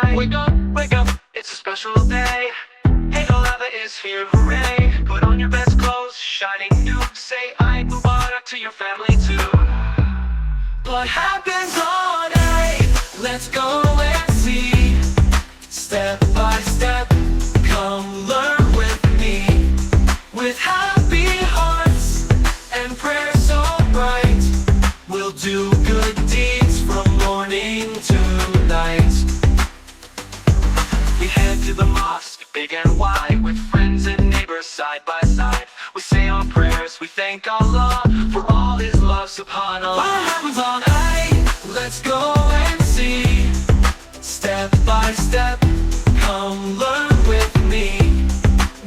Eid. Wake up, it's a special day. Eid ul-Adha is here, hooray. Put on your best clothes, shining new. Say Eid Mubarak to your family too. What happens on Eid? Let's go and see. Step by step, come learn with me. With happy hearts and prayers so bright, we'll do good deeds from morning to night. We head to the mosque, big and wide, with friends and neighbors side by side. We say our prayers, we thank Allah for all His love, subhanallah. What happens on Eid? Let's go and see. Step by step, come learn with me.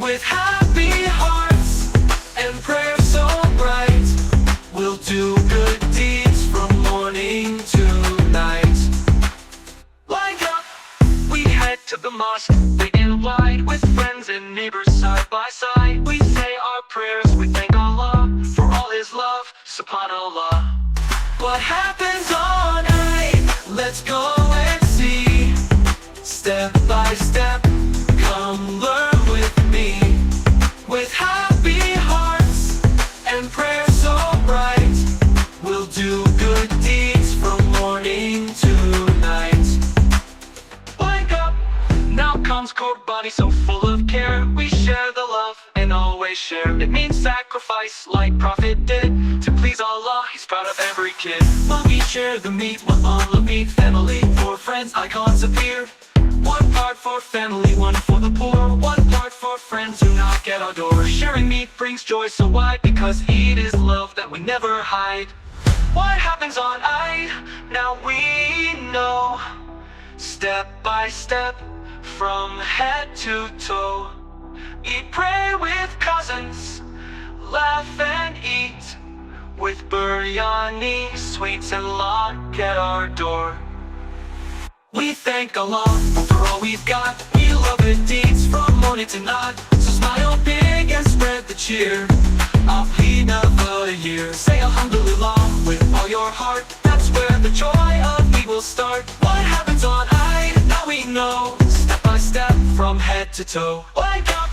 With happy hearts and prayers so bright, we'll do good deeds from morning to night. Like up, we head to the mosque, big and wide, with friends and neighbors side by side. We say our prayers, we thank Allah for all His love, subhanallah. What happens on Eid? Let's go and see. Step by step, come learn with me. With happy hearts and prayers so bright, we'll do good deeds from morning to night. Wake up, now comes Qurbani, so full of care. We share the love and always share. It means sacrifice like Prophet did. To please Allah, He's proud of every kid. When we share the meat, one Allah meat, family. For friends, icons appear. One part for family, one for the poor. One part for friends who knock at our door. Sharing meat brings joy so wide, because Eid is love that we never hide. What happens on Eid? Now we know. Step by step, from head to toe. Eat, pray with cousins, laugh and eat. With biryani, sweets and lock at our door. We thank Allah for all we've got. We love good deeds from morning to night. So smile big and spread the cheer. Eid of the year. Say Alhamdulillah with all your heart. That's where the joy of Eid will start. What happens on Eid? Now we know. Step by step, from head to toe. Wake up,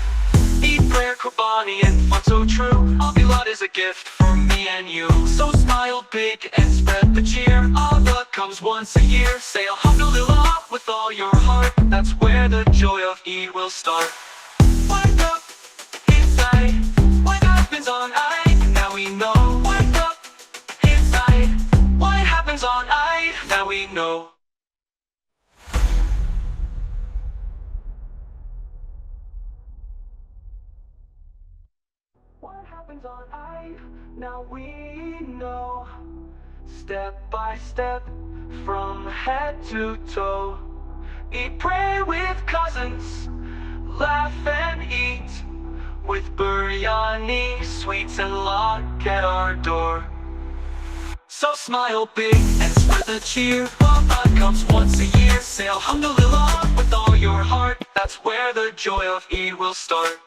eat, prayer, Qurbani, and fun so true. Al-Bilad is a gift for me and you. So smile big and spread the cheer. Allah comes once a year. Say Alhamdulillah with all your heart. That's where the joy of Eid will start. Wake up, inside. What happens on Eid? Now we know. Wake up, inside. What happens on Eid? Now we know. What happens on Eid? Now we know. Step by step, from head to toe. Eat, pray with cousins, laugh and eat. With biryani, sweets and lock at our door. So smile big and spread the cheer. Allah comes once a year. Say Alhamdulillah with all your heart. That's where the joy of Eid will start.